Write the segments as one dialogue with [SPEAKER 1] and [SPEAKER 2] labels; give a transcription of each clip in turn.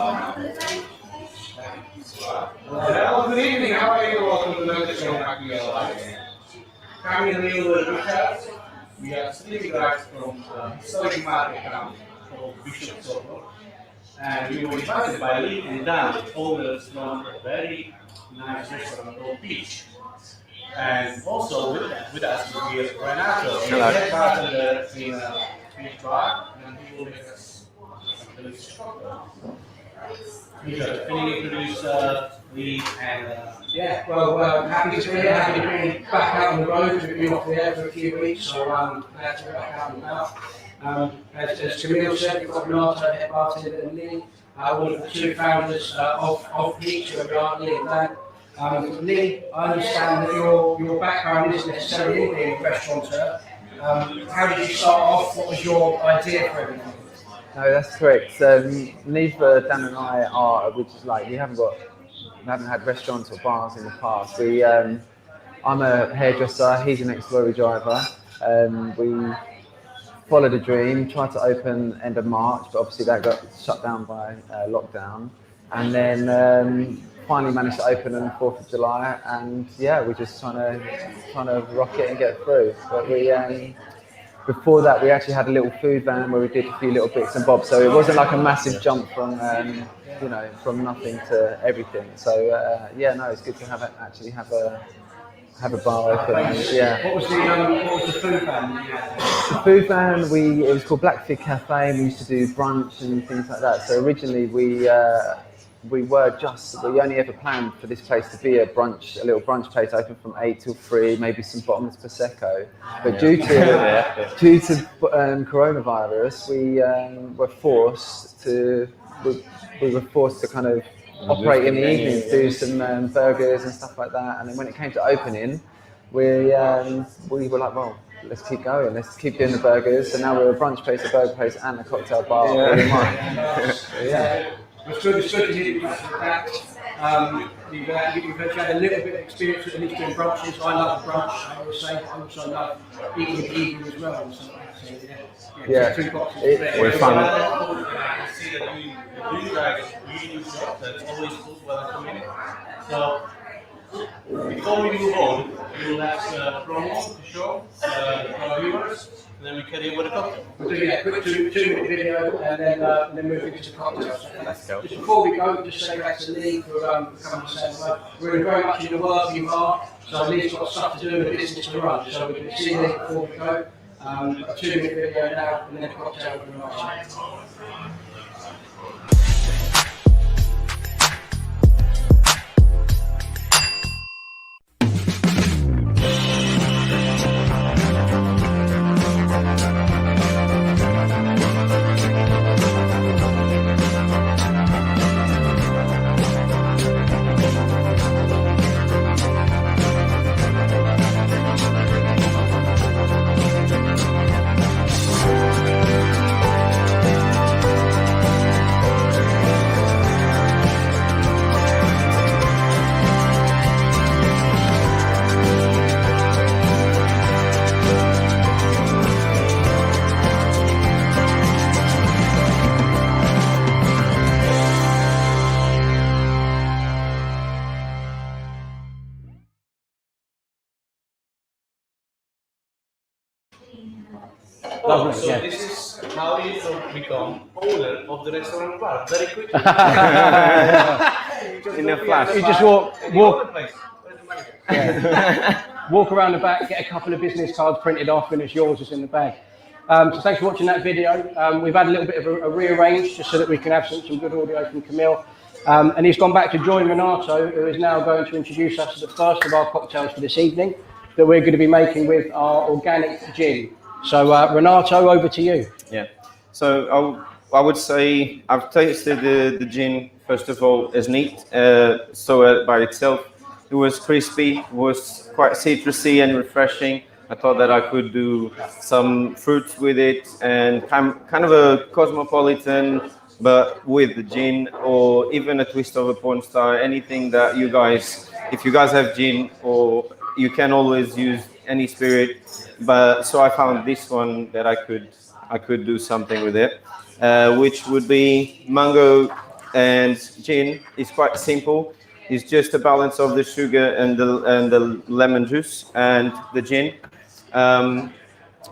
[SPEAKER 1] Well, good evening. How are you? Welcome to the Mackmyra. Kamil and Richard. We are speaking guys from historic market town called Bishop Soho. And we were invited by Lee and Dan, owners from a very nice restaurant called Peach. And also with us we have Renato, the head bartender in Peach Bar, and he will make us some delicious cocktails. Richard, can you introduce Lee and
[SPEAKER 2] happy to be here, happy to be back out on the road. We've been off there for a few weeks, so glad to be back out and about. As Kamil said, we've got Renato, head bartender, and Lee, one of the two founders of Peach, who are Lee and Dan. Lee, I understand that your background isn't necessarily in being a restaurateur. How did you start off? What was your idea for everything?
[SPEAKER 3] No, that's correct. Neither Dan and I are, we haven't had restaurants or bars in the past. I'm a hairdresser, he's an ex-lorry driver. We followed a dream, tried to open end of March, but obviously that got shut down by lockdown. And then finally managed to open on the 4th of July, and yeah, we're just trying to rock it and get through. But before that, we actually had a little food van where we did a few little bits and bobs, so it wasn't like a massive jump from from nothing to everything. So it's good to have a bar open. And, yeah.
[SPEAKER 2] What was the food van that you had?
[SPEAKER 3] The food van, it was called Black Fig Cafe, and we used to do brunch and things like that. So originally we only ever planned for this place to be a little brunch place open from 8 till 3, maybe some bottomless prosecco. But due to coronavirus, we were forced to kind of operate in the evening, do some burgers and stuff like that. And then when it came to opening, we were like, well, let's keep going, let's keep doing the burgers. So now we're a brunch place, a burger place, and a cocktail bar all in one.
[SPEAKER 2] It's good to hear you back. You've had a little bit of experience at least doing brunches. I love brunch. I always say I also love eating in the evening as well. Two boxes.
[SPEAKER 3] We're fun.
[SPEAKER 1] I see that you guys usually shop, that's always full when I come in. So before we move on, we will have a promo to show our viewers, and then we carry on with the cocktail.
[SPEAKER 2] We'll do a quick 2-minute video and then move into cocktails.
[SPEAKER 3] Let's go.
[SPEAKER 2] Just before we go, just say thanks to Lee for coming to say hello. We're very much in the working bar, so Lee's got stuff to do and a business to run. So we can see Lee before we go. A 2-minute video now and then a cocktail with Renato.
[SPEAKER 1] So this is how you become owner of the restaurant bar very quickly.
[SPEAKER 3] In a flash.
[SPEAKER 2] You just walk around the back, get a couple of business cards printed off, and it's yours. It's in the bag. So thanks for watching that video. We've had a little bit of a rearrange just so that we can have some good audio from Kamil. And he's gone back to join Renato, who is now going to introduce us to the first of our cocktails for this evening that we're going to be making with our organic gin. So Renato, over to you.
[SPEAKER 4] Yeah. So I would say I've tasted the gin, first of all, as neat. By itself, it was crispy, was quite citrusy and refreshing. I thought that I could do some fruits with it and kind of a cosmopolitan, but with the gin, or even a twist of a porn star, anything that you guys, if you guys have gin, or you can always use any spirit. But so I found this one that I could do something with it, which would be mango and gin is quite simple. It's just a balance of the sugar and the lemon juice and the gin.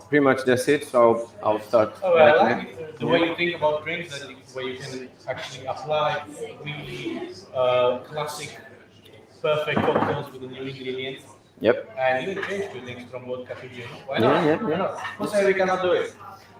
[SPEAKER 4] Pretty much that's it. So I'll start.
[SPEAKER 1] Oh, I like it. The way you think about drinks, that the way you can actually apply really classic, perfect cocktails with the new ingredients.
[SPEAKER 4] Yep.
[SPEAKER 1] And even change few things from vodka to gin. Why
[SPEAKER 4] Yeah,
[SPEAKER 1] not?
[SPEAKER 4] yeah,
[SPEAKER 1] Why
[SPEAKER 4] yeah.
[SPEAKER 1] not? Who say we cannot do it?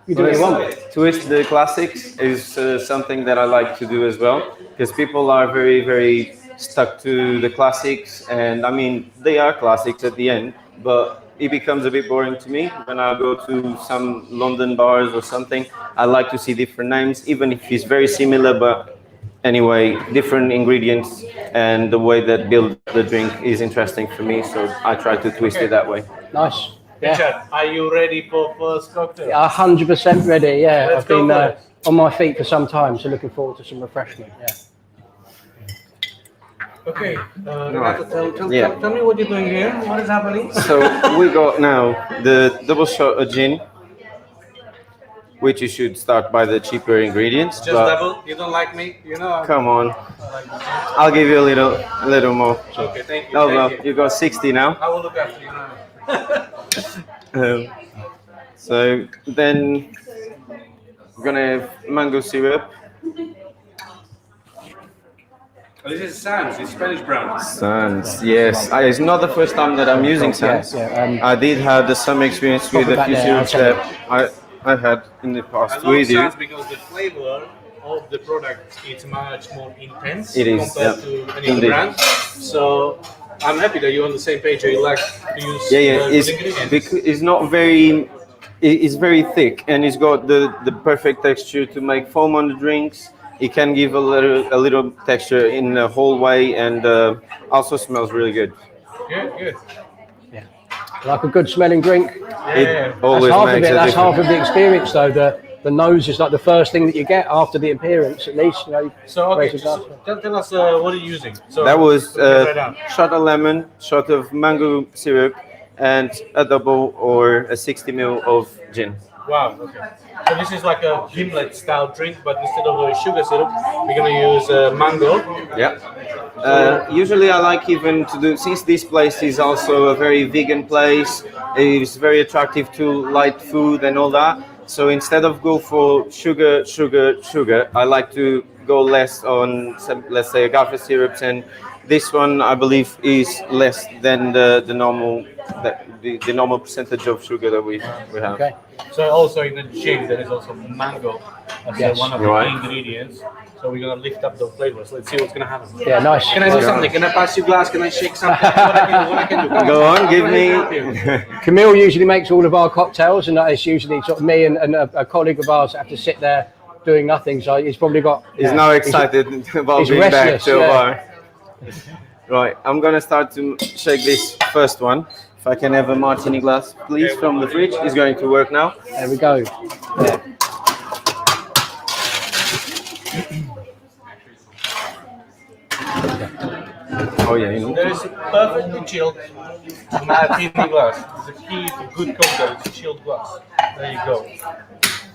[SPEAKER 2] You do what you want.
[SPEAKER 4] Twist the classics is something that I like to do as well, because people are very, very stuck to the classics, and I mean they are classics at the end, but it becomes a bit boring to me when I go to some London bars or something. I like to see different names, even if it's very similar, but anyway, different ingredients and the way that build the drink is interesting for me, so I try to twist it that way.
[SPEAKER 2] Nice. Yeah.
[SPEAKER 1] Richard, are you ready for first cocktail?
[SPEAKER 2] 100% ready. Yeah,
[SPEAKER 1] Let's
[SPEAKER 2] I've been
[SPEAKER 1] go for it.
[SPEAKER 2] on my feet for some time, so looking forward to some refreshment. Yeah.
[SPEAKER 1] Okay, Renato,
[SPEAKER 4] Yeah.
[SPEAKER 1] tell me what you're doing here. What is happening?
[SPEAKER 4] So we got now the double shot of gin, which you should start by the cheaper ingredients.
[SPEAKER 1] Just
[SPEAKER 4] but
[SPEAKER 1] double. You don't like me? You know.
[SPEAKER 4] come on, I'll give you a little more.
[SPEAKER 1] Okay, thank you.
[SPEAKER 4] No,
[SPEAKER 1] thank
[SPEAKER 4] no,
[SPEAKER 1] you.
[SPEAKER 4] you got 60 now.
[SPEAKER 1] I will look after you now.
[SPEAKER 4] So then we're gonna have mango syrup.
[SPEAKER 1] This is Sam's. It's Spanish brown.
[SPEAKER 4] Sans, yes. It's not the first time that I'm using Sans.
[SPEAKER 2] Yeah,
[SPEAKER 4] I did have some experience with a
[SPEAKER 2] about
[SPEAKER 4] few
[SPEAKER 2] that,
[SPEAKER 4] syrups
[SPEAKER 2] I'll
[SPEAKER 4] that I had in the
[SPEAKER 1] I
[SPEAKER 4] past
[SPEAKER 1] love
[SPEAKER 4] with you.
[SPEAKER 1] Sam's because the flavor of the product is much more intense
[SPEAKER 4] It is,
[SPEAKER 1] compared
[SPEAKER 4] yeah.
[SPEAKER 1] to any other
[SPEAKER 4] Indeed.
[SPEAKER 1] brand. So I'm happy that you're on the same page. You like to use
[SPEAKER 4] Yeah,
[SPEAKER 1] good
[SPEAKER 4] it's
[SPEAKER 1] ingredients.
[SPEAKER 4] it's not very. It's very thick and it's got the perfect texture to make foam on the drinks. It can give a little texture in the whole way, and also smells really good.
[SPEAKER 1] Good, good.
[SPEAKER 2] yeah. Like a good smelling drink.
[SPEAKER 1] Yeah.
[SPEAKER 4] It
[SPEAKER 2] That's
[SPEAKER 4] always
[SPEAKER 2] half of
[SPEAKER 4] makes
[SPEAKER 2] it.
[SPEAKER 4] a
[SPEAKER 2] That's half
[SPEAKER 4] difference.
[SPEAKER 2] of the experience, though. The nose is like the first thing that you get after the appearance, at least. You know.
[SPEAKER 1] So okay,
[SPEAKER 2] raise a glass.
[SPEAKER 1] tell us what are you using? So
[SPEAKER 4] That was
[SPEAKER 1] right now.
[SPEAKER 4] shot of lemon, shot of mango syrup, and a double or a 60 ml of gin.
[SPEAKER 1] Wow. Okay. So this is like a gimlet style drink, but instead of sugar syrup, we're gonna use mango.
[SPEAKER 4] Yeah. Usually I like even to do, since this place is also a very vegan place, it's very attractive to light food and all that. So instead of go for sugar, I like to go less on some, let's say, agave syrups, and this one I believe is less than the normal the normal percentage of sugar that we have.
[SPEAKER 2] Okay.
[SPEAKER 1] So also in the gin there is also mango as
[SPEAKER 2] Yes.
[SPEAKER 1] one of the
[SPEAKER 4] Right.
[SPEAKER 1] key ingredients. So we're gonna lift up the flavors. Let's see what's gonna happen.
[SPEAKER 2] Yeah, nice.
[SPEAKER 1] Can I do something? Can I pass you glass? Can I shake something? What I can do? Come
[SPEAKER 4] Go on, give
[SPEAKER 1] Let
[SPEAKER 4] me.
[SPEAKER 1] help you.
[SPEAKER 2] Camille usually makes all of our cocktails, and it's usually sort of me and a colleague of ours that have to sit there doing nothing. So he's probably got.
[SPEAKER 4] He's now excited about
[SPEAKER 2] he's
[SPEAKER 4] being back
[SPEAKER 2] restless,
[SPEAKER 4] to a
[SPEAKER 2] yeah.
[SPEAKER 4] bar. Right, I'm gonna start to shake this first one. If I can have a martini glass, please, from the fridge. It's going to work now.
[SPEAKER 2] There we go. Yeah.
[SPEAKER 4] Oh yeah, you know.
[SPEAKER 1] There is a perfectly chilled martini glass. The key to good cocktail is chilled glass. There you go.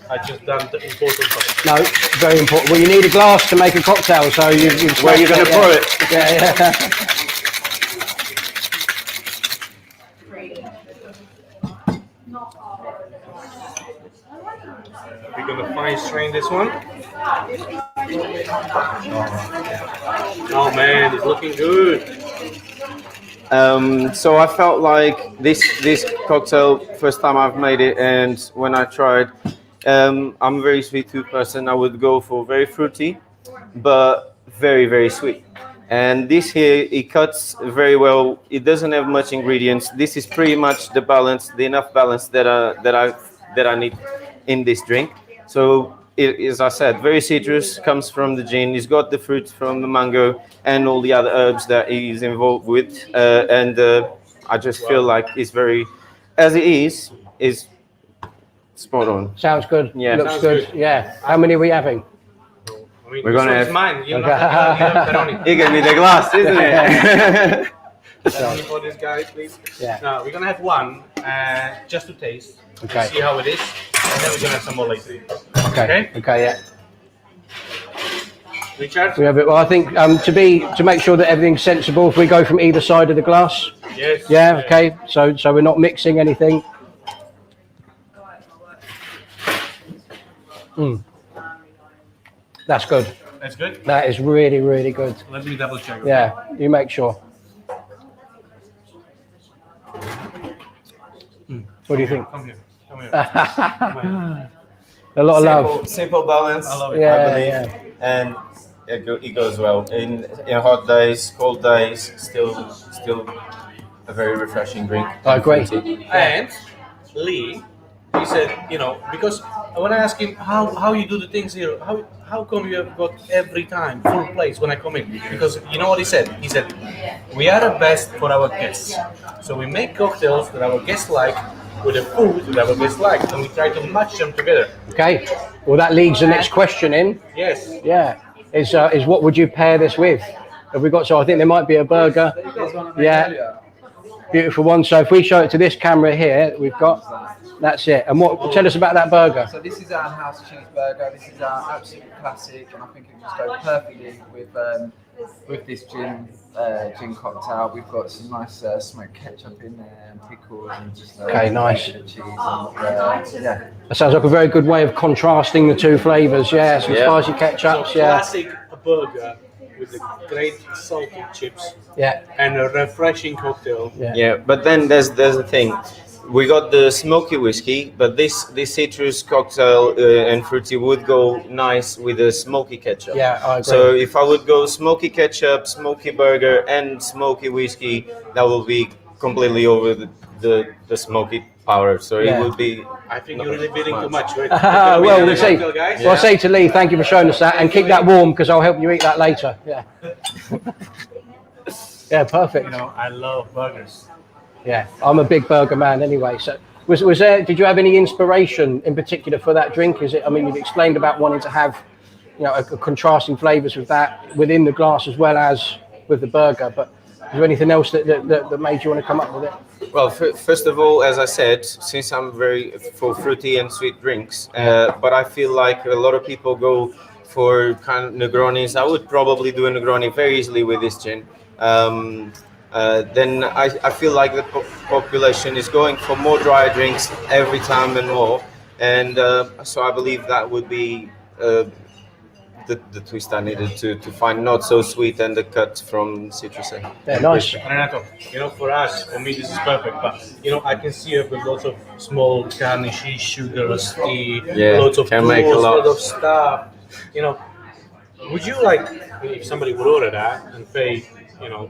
[SPEAKER 1] I just done the important part.
[SPEAKER 2] No, very important. Well, you need a glass to make a cocktail, so you've
[SPEAKER 4] Where are you gonna
[SPEAKER 2] yeah.
[SPEAKER 4] pour it?
[SPEAKER 2] Yeah, yeah.
[SPEAKER 1] We're gonna fine strain this one. Oh man, it's looking good.
[SPEAKER 4] So I felt like this cocktail, first time I've made it, and when I tried, I'm a very sweet tooth person. I would go for very fruity, but very, very sweet. And this here, it cuts very well. It doesn't have much ingredients. This is pretty much the balance, the enough balance that I need in this drink. So it, as I said, very citrus, comes from the gin. It's got the fruits from the mango and all the other herbs that he's involved with. I just feel like it's very, as it is spot on.
[SPEAKER 2] Sounds good.
[SPEAKER 4] Yeah.
[SPEAKER 2] Looks
[SPEAKER 1] Sounds
[SPEAKER 2] good.
[SPEAKER 1] good.
[SPEAKER 2] Yeah. How many are we having?
[SPEAKER 1] I mean,
[SPEAKER 4] We're
[SPEAKER 1] this
[SPEAKER 4] gonna
[SPEAKER 1] one is
[SPEAKER 4] have-
[SPEAKER 1] mine. You're
[SPEAKER 2] Okay.
[SPEAKER 1] not you have Peroni.
[SPEAKER 4] You gave me the glass, isn't it?
[SPEAKER 1] Peroni for this guy, please.
[SPEAKER 2] Yeah.
[SPEAKER 1] Now we're gonna have one just to taste,
[SPEAKER 2] Okay.
[SPEAKER 1] see how it is, and then we're gonna have some more later.
[SPEAKER 2] Okay.
[SPEAKER 1] Okay.
[SPEAKER 2] Okay. Yeah.
[SPEAKER 1] Richard?
[SPEAKER 2] We have it. Well, I think to make sure that everything's sensible, if we go from either side of the glass.
[SPEAKER 1] Yes.
[SPEAKER 2] Yeah. Okay. So we're not mixing anything. That's good.
[SPEAKER 1] That's good.
[SPEAKER 2] That is really, really good.
[SPEAKER 1] Let me double check.
[SPEAKER 2] Yeah. You make sure. What do you think?
[SPEAKER 1] Come here. Come here.
[SPEAKER 2] A lot of love.
[SPEAKER 4] Simple balance.
[SPEAKER 1] I love it.
[SPEAKER 2] Yeah,
[SPEAKER 4] I believe,
[SPEAKER 2] yeah.
[SPEAKER 4] and it goes well in hot days, cold days. Still a very refreshing drink.
[SPEAKER 2] I agree.
[SPEAKER 1] And Lee, he said, because when I asked him how you do the things here, how come you have got every time full plates when I come in? Because you know what he said? He said, we are the best for our guests. So we make cocktails that our guests like with the food that our guests like, and we try to match them together.
[SPEAKER 2] Okay. Well, that leads the next question in.
[SPEAKER 1] Yes.
[SPEAKER 2] Yeah. Is what would you pair this with? Have we got? So I think there might be a burger. Yeah. Beautiful one. So if we show it to this camera here, we've got. That's it. And what? Tell us about that burger.
[SPEAKER 3] So this is our house cheeseburger. This is our absolute classic, and I think it just goes perfectly with this gin cocktail. We've got some nice smoked ketchup in there and pickles and just
[SPEAKER 2] Okay, nice.
[SPEAKER 3] cheese. And, yeah.
[SPEAKER 2] That sounds like a very good way of contrasting the two flavours. Yeah, some spicy ketchups.
[SPEAKER 1] So
[SPEAKER 2] Yeah.
[SPEAKER 1] classic burger with the great salted chips
[SPEAKER 2] Yeah.
[SPEAKER 1] and a refreshing cocktail.
[SPEAKER 4] Yeah, but then there's the thing. We got the smoky whiskey, but this citrus cocktail and fruity would go nice with the smoky ketchup.
[SPEAKER 2] Yeah, I agree.
[SPEAKER 4] So if I would go smoky ketchup, smoky burger, and smoky whiskey, that will be completely over the smoky power. So
[SPEAKER 2] Yeah.
[SPEAKER 4] it would be.
[SPEAKER 1] I think you're really bidding too much, right?
[SPEAKER 2] Well, we'll see.
[SPEAKER 1] Guys.
[SPEAKER 2] Well, I'll say to Lee, thank you for showing us that, and keep that warm because I'll help you eat that later. Yeah. Yeah, perfect.
[SPEAKER 1] I love burgers.
[SPEAKER 2] Yeah, I'm a big burger man anyway. So, was there? Did you have any inspiration in particular for that drink? Is it? I mean, you've explained about wanting to have, a contrasting flavours with that within the glass as well as with the burger. But is there anything else that made you want to come up with it?
[SPEAKER 4] Well, first of all, as I said, since I'm very for fruity and sweet drinks, but I feel like a lot of people go for kind of Negronis. I would probably do a Negroni very easily with this gin. Then I feel like the population is going for more dry drinks every time and more, and so I believe that would be the twist I needed to find, not so sweet and the cut from citrusy.
[SPEAKER 2] Yeah, nice.
[SPEAKER 1] Renato, for me this is perfect, but I can see it with lots of small garnishes, sugars, tea, lots of
[SPEAKER 4] can make a
[SPEAKER 1] tools,
[SPEAKER 4] lot.
[SPEAKER 1] lot of stuff. Would you like, if somebody would order that and pay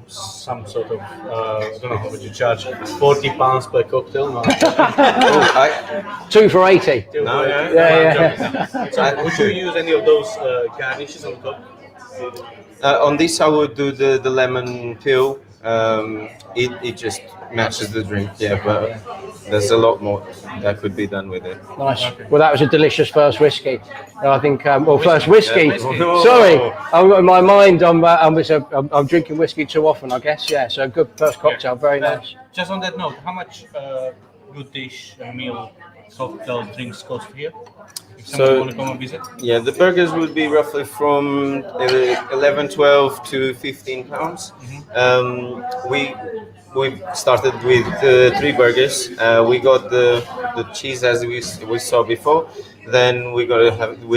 [SPEAKER 1] some sort of, I don't know how much you charge, £40 per cocktail? No.
[SPEAKER 2] 2 for 80.
[SPEAKER 4] No,
[SPEAKER 2] Yeah.
[SPEAKER 1] So would you use any of those garnishes on top?
[SPEAKER 4] On this, I would do the lemon peel. It just matches the drink, but there's a lot more that could be done with it.
[SPEAKER 2] Nice. Well, that was a delicious first whiskey. I think, first whiskey.
[SPEAKER 4] Whiskey.
[SPEAKER 2] Sorry, in my mind, I'm drinking whiskey too often, I guess. Yeah, so good first cocktail, very nice.
[SPEAKER 1] Just on that note, how much good dish, meal, cocktail, drinks cost here? If someone want to come and visit?
[SPEAKER 4] Yeah, the burgers would be roughly from 11, 12 to 15 pounds. We started with 3 burgers. We got the cheese as we saw before. Then we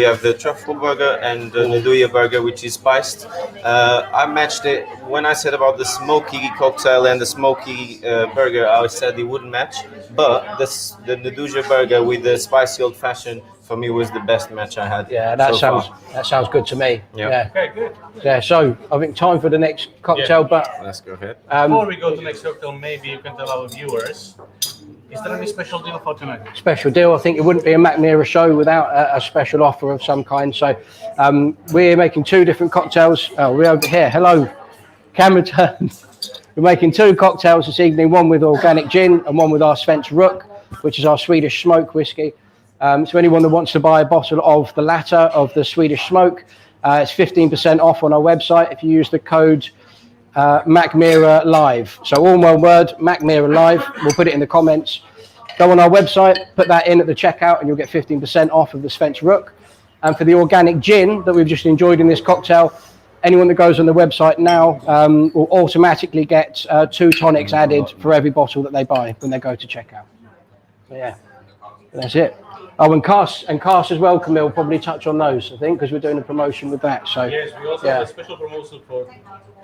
[SPEAKER 4] have the truffle burger and the Nduja burger, which is spiced. I matched it when I said about the smoky cocktail and the smoky burger. I said it wouldn't match, but the Nduja burger with the spicy old fashioned for me was the best match I had.
[SPEAKER 2] Yeah, that
[SPEAKER 4] so
[SPEAKER 2] sounds good to me.
[SPEAKER 4] Yep.
[SPEAKER 2] Yeah.
[SPEAKER 1] Okay, good.
[SPEAKER 2] Yeah. So I think time for the next cocktail, but
[SPEAKER 4] Let's go ahead.
[SPEAKER 1] Before we go to the next cocktail, maybe you can tell our viewers, is there any special deal for tonight?
[SPEAKER 2] special deal. I think it wouldn't be a Mackmyra show without a special offer of some kind. So we're making 2 different cocktails. Oh, we're over here. Hello, camera turn. We're making 2 cocktails this evening, one with organic gin and one with our Svensk Rook, which is our Swedish smoke whiskey. So anyone that wants to buy a bottle of the latter, of the Swedish smoke, it's 15% off on our website if you use the code Mackmyra Live. So all one word, Mackmyra Live. We'll put it in the comments. Go on our website, put that in at the checkout, and you'll get 15% off of the Svensk Rook. And for the organic gin that we've just enjoyed in this cocktail, anyone that goes on the website now will automatically get 2 tonics added for every bottle that they buy when they go to checkout. So yeah, that's it. Oh, and casks as well, Camille, probably touch on those, I think, because we're doing a promotion with that. So
[SPEAKER 1] yes, we also have a special promotion for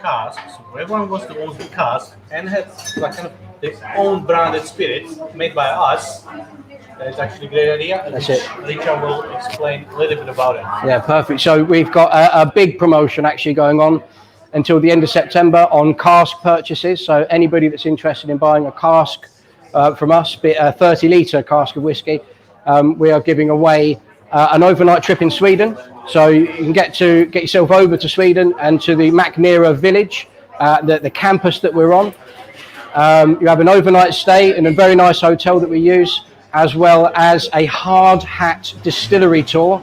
[SPEAKER 1] casks. So everyone wants to own the cask and have like kind of their own branded spirits made by us. That's actually a great idea.
[SPEAKER 2] That's it.
[SPEAKER 1] Richard will explain a little bit about it.
[SPEAKER 2] Yeah, perfect. So we've got a big promotion actually going on until the end of September on cask purchases. So anybody that's interested in buying a cask from us, be it a 30-litre cask of whiskey, we are giving away an overnight trip in Sweden. So you can get yourself over to Sweden and to the Mackmyra village, the campus that we're on. You have an overnight stay in a very nice hotel that we use, as well as a hard hat distillery tour.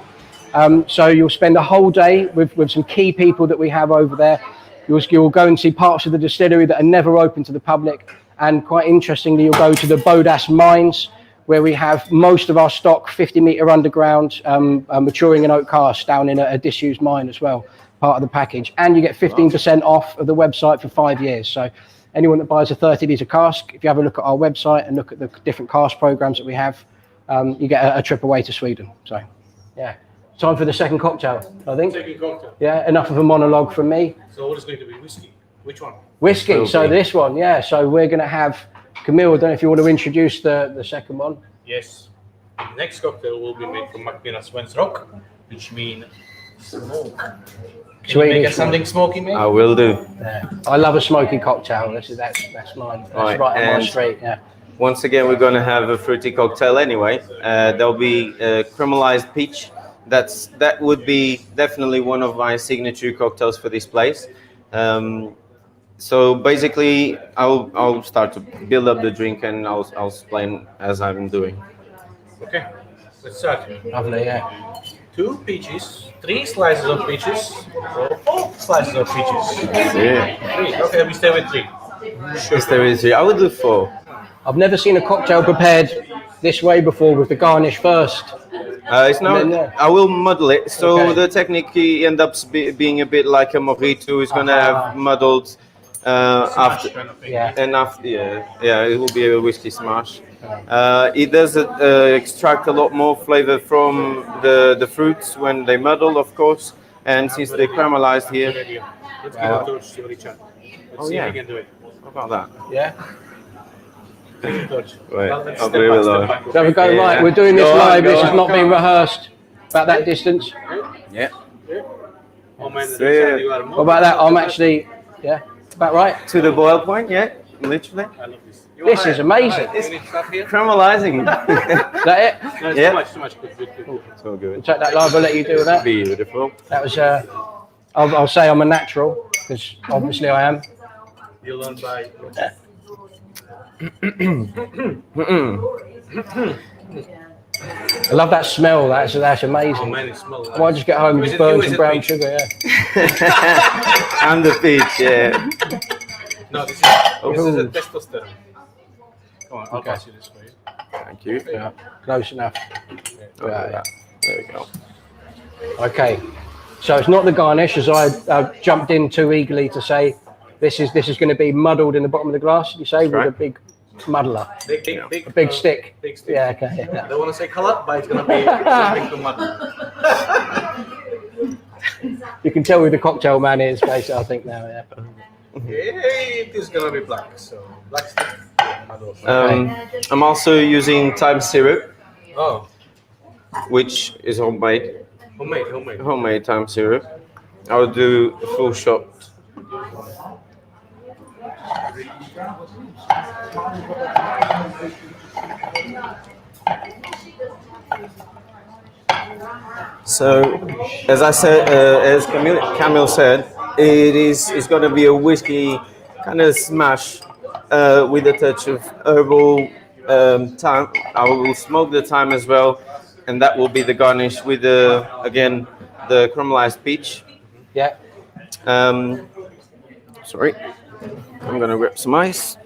[SPEAKER 2] So you'll spend a whole day with some key people that we have over there. You'll go and see parts of the distillery that are never open to the public. And quite interestingly, you'll go to the Bodas mines, where we have most of our stock 50-metre underground, maturing in oak casks down in a disused mine as well, part of the package. And you get 15% off of the website for 5 years. So anyone that buys a 30-litre cask, if you have a look at our website and look at the different cask programs that we have, you get a trip away to Sweden. So, yeah. Time for the second cocktail, I think.
[SPEAKER 1] Second cocktail.
[SPEAKER 2] Yeah, enough of a monologue from me.
[SPEAKER 1] So what is going to be whiskey? Which one?
[SPEAKER 2] Whiskey, so this one, yeah. So we're going to have, Camille, I don't know if you want to introduce the second one.
[SPEAKER 1] Yes. The next cocktail will be made from Mackmyra Svensk Rock, which means smoke. Can you make something smoky, mate?
[SPEAKER 4] I will do.
[SPEAKER 2] Yeah. I love a smoky cocktail. That's mine. That's right on my street. Yeah.
[SPEAKER 4] Once again, we're going to have a fruity cocktail anyway. There'll be caramelized peach. That would be definitely one of my signature cocktails for this place. So basically, I'll start to build up the drink and I'll explain as I'm doing.
[SPEAKER 1] Okay, let's start.
[SPEAKER 2] Lovely, yeah.
[SPEAKER 1] 2 peaches, 3 slices of peaches, or 4 slices of peaches.
[SPEAKER 4] Yeah.
[SPEAKER 1] 3. Okay, we stay with 3.
[SPEAKER 4] Sure. I would do 4.
[SPEAKER 2] I've never seen a cocktail prepared this way before with the garnish first.
[SPEAKER 4] It's not. I will muddle it. So
[SPEAKER 2] Okay.
[SPEAKER 4] the technique ends up being a bit like a mojito. It's gonna have muddled after.
[SPEAKER 1] Kind of thing.
[SPEAKER 2] Yeah.
[SPEAKER 4] And after, yeah, it will be a whiskey smash. It does extract a lot more flavor from the fruits when they muddle, of course. And since they caramelized
[SPEAKER 1] Good
[SPEAKER 4] here,
[SPEAKER 1] idea. Let's give a torch to Richard. Let's see if we can do it.
[SPEAKER 4] how about that?
[SPEAKER 2] Yeah.
[SPEAKER 1] Take a torch.
[SPEAKER 4] Wait,
[SPEAKER 1] Well, let's
[SPEAKER 4] I'll
[SPEAKER 1] step
[SPEAKER 4] do
[SPEAKER 1] back,
[SPEAKER 4] it
[SPEAKER 1] step
[SPEAKER 4] live.
[SPEAKER 1] back.
[SPEAKER 2] So we go
[SPEAKER 4] Yeah.
[SPEAKER 2] right. We're doing this
[SPEAKER 4] Go on,
[SPEAKER 2] live.
[SPEAKER 4] go
[SPEAKER 2] This has
[SPEAKER 4] on.
[SPEAKER 2] not been rehearsed. About that distance.
[SPEAKER 4] Yeah.
[SPEAKER 1] Oh man,
[SPEAKER 4] So,
[SPEAKER 1] Richard, you are more.
[SPEAKER 2] What about that? I'm actually, yeah, about right.
[SPEAKER 4] To the boil point, yeah, literally.
[SPEAKER 1] I love this.
[SPEAKER 2] This is amazing.
[SPEAKER 1] Alright, you need stuff here?
[SPEAKER 4] Caramelizing.
[SPEAKER 2] Is that it?
[SPEAKER 1] No, it's
[SPEAKER 4] Yeah.
[SPEAKER 1] too much. Good.
[SPEAKER 4] So good.
[SPEAKER 2] Take that live. I'll let you do with that.
[SPEAKER 4] Beautiful.
[SPEAKER 2] That was. I'll say I'm a natural because obviously I am.
[SPEAKER 1] You learn by.
[SPEAKER 2] I love that smell. That's
[SPEAKER 1] Oh
[SPEAKER 2] amazing.
[SPEAKER 1] man, it smells
[SPEAKER 2] I might just get home and
[SPEAKER 1] Is
[SPEAKER 2] just
[SPEAKER 1] it you,
[SPEAKER 2] burn
[SPEAKER 1] is
[SPEAKER 2] some
[SPEAKER 1] it
[SPEAKER 2] brown
[SPEAKER 1] me?
[SPEAKER 2] sugar. Yeah.
[SPEAKER 4] And the peach, yeah.
[SPEAKER 1] No, this is
[SPEAKER 2] Oh.
[SPEAKER 1] a testosterone. Come on, I'll pass you this way.
[SPEAKER 4] Thank you.
[SPEAKER 2] Yeah. Close enough.
[SPEAKER 4] Yeah. There we go.
[SPEAKER 2] Okay. So it's not the garnish, as I jumped in too eagerly to say. This is going to be muddled in the bottom of the glass. You say with
[SPEAKER 4] right.
[SPEAKER 2] a big muddler,
[SPEAKER 1] Big,
[SPEAKER 2] a big stick.
[SPEAKER 1] Big stick.
[SPEAKER 2] Yeah. Okay.
[SPEAKER 1] I
[SPEAKER 2] Yeah.
[SPEAKER 1] don't want to say color, but it's gonna be something to muddle.
[SPEAKER 2] You can tell who the cocktail man is, basically. I think now. Yeah.
[SPEAKER 1] It is gonna be black, so black stick. Muddle.
[SPEAKER 4] I'm also using thyme syrup,
[SPEAKER 1] Oh,
[SPEAKER 4] which is homemade.
[SPEAKER 1] homemade.
[SPEAKER 4] Homemade thyme syrup. I'll do a full shot. So, as I said, as Kamil said, it's going to be a whiskey kind of smash with a touch of herbal thyme. I will smoke the thyme as well, and that will be the garnish with the caramelized peach.
[SPEAKER 2] Yeah.
[SPEAKER 4] Sorry, I'm gonna grab some ice.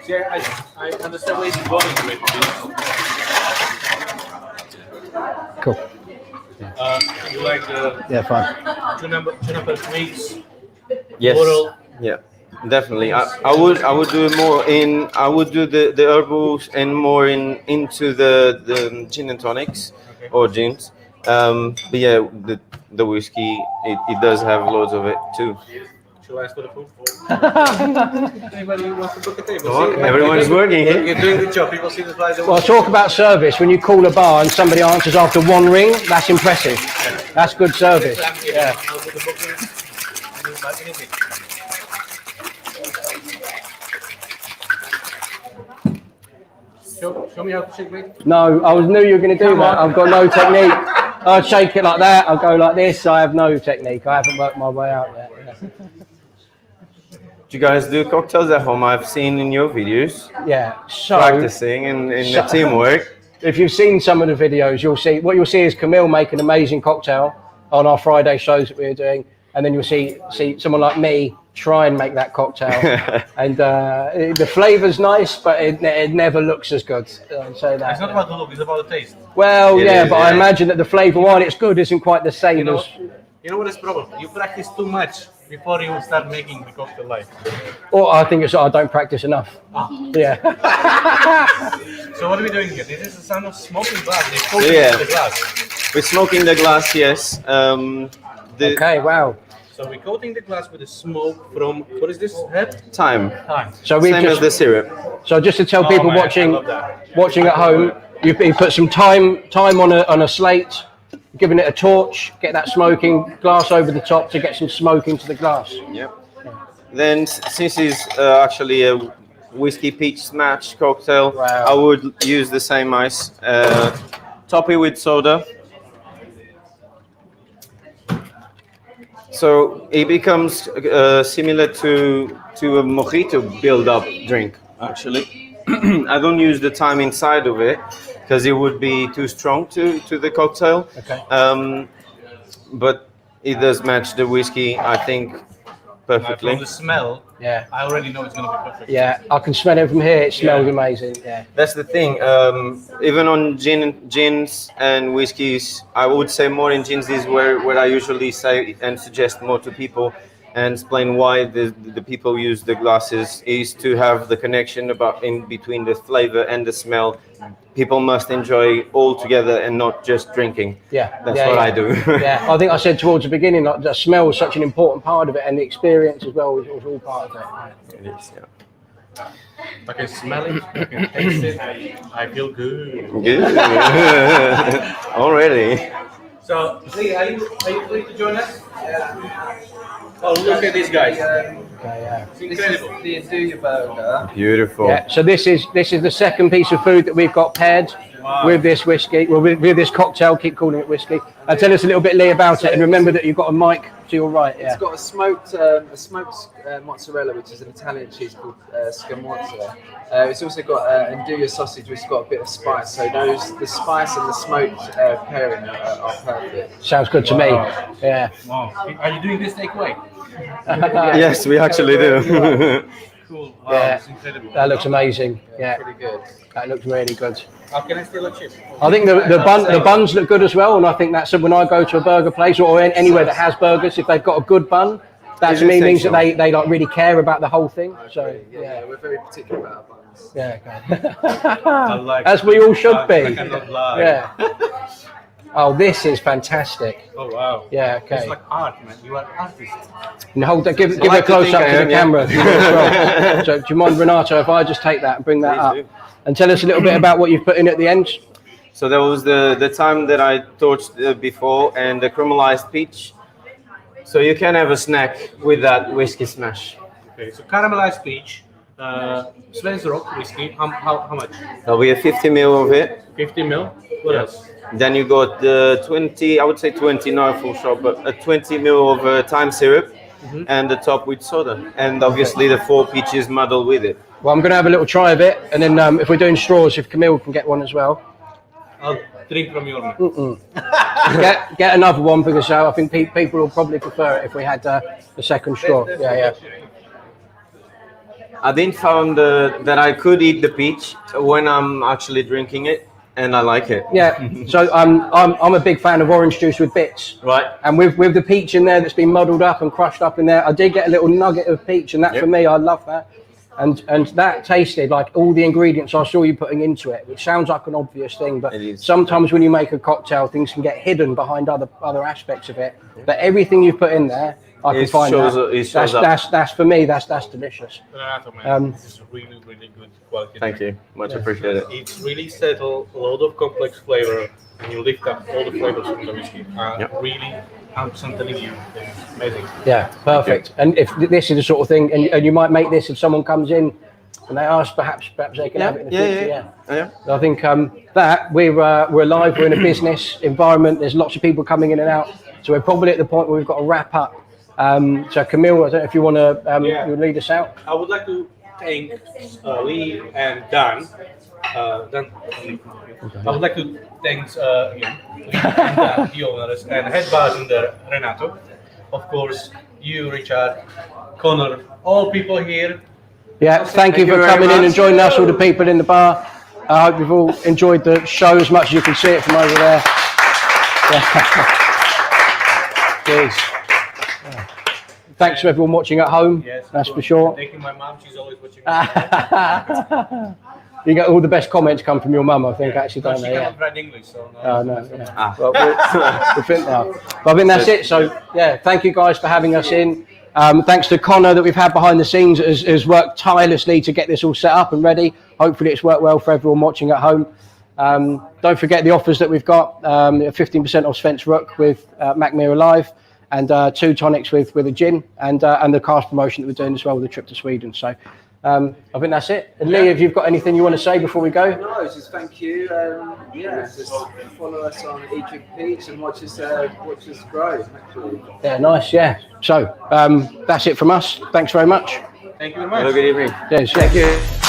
[SPEAKER 1] Yeah, I understand where he's going with it.
[SPEAKER 2] Cool.
[SPEAKER 1] You like the
[SPEAKER 2] Yeah, fine.
[SPEAKER 1] juniper twigs?
[SPEAKER 4] Yes.
[SPEAKER 1] Floral?
[SPEAKER 4] Yeah. Definitely. I would do more in. I would do the herbals and more into the gin and tonics or gins. But yeah, the whiskey it does have loads of it too.
[SPEAKER 1] Shall I ask for the food? Anybody who wants to book a table?
[SPEAKER 4] Oh,
[SPEAKER 1] See,
[SPEAKER 4] everyone's working here.
[SPEAKER 1] You're doing a good job. People see the slides.
[SPEAKER 2] Well, talk about service. When you call a bar and somebody answers after one ring, that's impressive. That's good service. Yeah.
[SPEAKER 1] I'll do the booking. Anything. Show me how to shake, mate.
[SPEAKER 2] No, I knew you were going to do that. I've got no technique. I'd shake it like that. I'll go like this. I have no technique. I haven't worked my way out yet. Yeah.
[SPEAKER 4] Do you guys do cocktails at home? I've seen in your videos
[SPEAKER 2] Yeah. So
[SPEAKER 4] practicing and in the teamwork.
[SPEAKER 2] if you've seen some of the videos, you'll see is Kamil make an amazing cocktail on our Friday shows that we're doing, and then you'll see someone like me try and make that cocktail, and the flavour's nice, but it never looks as good. So that
[SPEAKER 1] It's not about the look, it's about the taste.
[SPEAKER 2] well,
[SPEAKER 4] It
[SPEAKER 2] yeah,
[SPEAKER 4] is,
[SPEAKER 2] but
[SPEAKER 4] yeah.
[SPEAKER 2] I imagine that the flavour, while it's good, isn't quite the same as.
[SPEAKER 1] You know what is the problem? You practice too much before you start making the cocktail live.
[SPEAKER 2] Or I think it's I don't practice enough. Yeah.
[SPEAKER 1] So what are we doing here? This is the sound of smoking glass. They're coating
[SPEAKER 4] Yeah.
[SPEAKER 1] the glass.
[SPEAKER 4] We're smoking the glass, yes.
[SPEAKER 2] Okay. Wow.
[SPEAKER 1] So we're coating the glass with the smoke from, what is this? Head?
[SPEAKER 4] Time.
[SPEAKER 1] Time.
[SPEAKER 2] So we
[SPEAKER 4] Same as the syrup.
[SPEAKER 2] So just to tell people
[SPEAKER 1] man, I
[SPEAKER 2] watching
[SPEAKER 1] love that.
[SPEAKER 2] at home, you put some time on a slate, giving it a torch, get that smoking glass over the top to get some smoke into the glass.
[SPEAKER 4] Yep. Then, since it's actually a whiskey peach smash cocktail,
[SPEAKER 2] Wow.
[SPEAKER 4] I would use the same ice. Top it with soda. So it becomes similar to a mojito build-up drink. Actually, I don't use the time inside of it because it would be too strong to the cocktail.
[SPEAKER 2] Okay.
[SPEAKER 4] But it does match the whiskey, I think, perfectly.
[SPEAKER 1] From the smell,
[SPEAKER 2] Yeah.
[SPEAKER 1] I already know it's going to be perfect.
[SPEAKER 2] Yeah. I can smell it from here. It smells amazing. Yeah.
[SPEAKER 4] That's the thing. Even on gins and whiskeys, I would say more in gins is where I usually say and suggest more to people and explain why the people use the glasses is to have the connection about in between the flavor and the smell. People must enjoy all together and not just drinking.
[SPEAKER 2] Yeah.
[SPEAKER 4] That's
[SPEAKER 2] yeah,
[SPEAKER 4] what
[SPEAKER 2] yeah.
[SPEAKER 4] I do.
[SPEAKER 2] Yeah. I think I said towards the beginning like the smell was such an important part of it, and the experience as well was all part of it.
[SPEAKER 4] It is, yeah.
[SPEAKER 1] I can smell it, I can taste it, I feel good.
[SPEAKER 4] Good. Already.
[SPEAKER 1] So, Lee, are you free to join us? Oh, look at these guys.
[SPEAKER 2] Okay, yeah.
[SPEAKER 1] It's incredible.
[SPEAKER 5] The Andouille burger.
[SPEAKER 4] Beautiful.
[SPEAKER 2] Yeah, so this is the second piece of food that we've got paired with this whiskey, well, with this cocktail. Keep calling it whiskey. Tell us a little bit, Lee, about it, and remember that you've got a mic to your right. Yeah.
[SPEAKER 5] It's got a smoked mozzarella, which is an Italian cheese called scamorza. It's also got Andouille sausage, which has got a bit of spice. So the spice and the smoked pairing are perfect.
[SPEAKER 2] Sounds good to me. Yeah.
[SPEAKER 1] Wow. Are you doing this takeaway?
[SPEAKER 4] Yes, we actually do.
[SPEAKER 1] Cool. Wow,
[SPEAKER 2] Yeah.
[SPEAKER 1] it's incredible.
[SPEAKER 2] That looks amazing. Yeah,
[SPEAKER 5] Pretty good.
[SPEAKER 2] that looks really good.
[SPEAKER 1] How can I steal a chip?
[SPEAKER 2] I think the buns look good as well, and I think that's when I go to a burger place or anywhere that has burgers, if they've got a good bun, that to me means that they like really care about the whole thing. So
[SPEAKER 5] Yeah, we're very particular about our buns.
[SPEAKER 2] yeah, okay.
[SPEAKER 1] I like
[SPEAKER 2] As we all should be.
[SPEAKER 1] I cannot lie.
[SPEAKER 2] Yeah. Oh, this is fantastic.
[SPEAKER 1] Oh, wow.
[SPEAKER 2] Yeah, okay.
[SPEAKER 1] It's like art, man. You are an artist.
[SPEAKER 2] And hold that, give it
[SPEAKER 4] like
[SPEAKER 2] a
[SPEAKER 4] to
[SPEAKER 2] close
[SPEAKER 4] think
[SPEAKER 2] up
[SPEAKER 4] I
[SPEAKER 2] to the
[SPEAKER 4] am, yeah.
[SPEAKER 2] camera. as well. So, do you mind, Renato, if I just take that and bring that
[SPEAKER 4] Please
[SPEAKER 2] up
[SPEAKER 4] do.
[SPEAKER 2] and tell us a little bit about what you've put in at the end?
[SPEAKER 4] So that was the time that I torched before, and the caramelized peach. So you can have a snack with that whiskey smash.
[SPEAKER 1] Okay, so caramelized peach, Sven's Rock whiskey. How much?
[SPEAKER 4] There'll be a 50 ml of it.
[SPEAKER 1] 50 mil. What else?
[SPEAKER 4] Then you got the 20, I would say 20, not a full shot, but a 20 ml of thyme syrup, and the top with soda. And obviously the 4 peaches muddled with it.
[SPEAKER 2] Well, I'm going to have a little try of it, and then if we're doing straws, if Kamil can get one as well.
[SPEAKER 1] I'll drink from your mouth.
[SPEAKER 2] Get another one because I think people will probably prefer it if we had the second straw. Yeah.
[SPEAKER 4] I didn't found that I could eat the peach when I'm actually drinking it. and I like it.
[SPEAKER 2] Yeah. So I'm a big fan of orange juice with bits.
[SPEAKER 4] Right.
[SPEAKER 2] And with the peach in there that's been muddled up and crushed up in there, I did get a little nugget of peach, and that for me, I love that. And that tasted like all the ingredients I saw you putting into it, which sounds like an obvious thing, but sometimes when you make a cocktail, things can get hidden behind other aspects of it. But everything you put in there, I can find that's for me. That's delicious.
[SPEAKER 1] Renato, man, this is really good quality.
[SPEAKER 4] Thank you, much appreciated.
[SPEAKER 1] It's really settled a lot of complex flavor, and you lift up all the flavors from the whiskey. Really, I'm telling you, it's amazing.
[SPEAKER 2] Yeah, perfect. And if this is the sort of thing, and you might make this if someone comes in and they ask, perhaps they can have it in the future. Yeah. So I think that we're live. We're in a business environment. There's lots of people coming in and out. So we're probably at the point where we've got to wrap up. So Kamil, I don't know if you want to you lead us out.
[SPEAKER 1] I would like to thank Lee and Dan. I would like to thank Lee and Dan, the owners, and head bartender Renato. Of course, you, Richard, Connor, all people here.
[SPEAKER 2] Yeah, thank you for coming in and joining us, all the people in the bar. I hope you've all enjoyed the show as much as you can see it from over there. Cheers. Thanks to everyone watching at home.
[SPEAKER 1] Yes,
[SPEAKER 2] that's for sure.
[SPEAKER 1] Thank you, my mum. She's always watching.
[SPEAKER 2] You get all the best comments come from your mum, I think, actually, don't
[SPEAKER 1] She
[SPEAKER 2] they?
[SPEAKER 1] cannot write English, so no.
[SPEAKER 2] No. Well, I think that's it. So, yeah, thank you guys for having us in. Thanks to Connor that we've had behind the scenes, has worked tirelessly to get this all set up and ready. Hopefully it's worked well for everyone watching at home. Don't forget the offers that we've got. 15% off Svensk Rook with Mackmyra Live, and 2 tonics with a gin, and the cast promotion that we're doing as well with the trip to Sweden. So I think that's it. And Lee, if you've got anything you want to say before we go?
[SPEAKER 5] No, just thank you. Just follow us on Eat Peach and watch us grow. Actually.
[SPEAKER 2] Yeah, nice. Yeah. So that's it from us. Thanks very much.
[SPEAKER 1] Thank you very much.
[SPEAKER 4] Have a good evening.
[SPEAKER 2] Yes, thank you.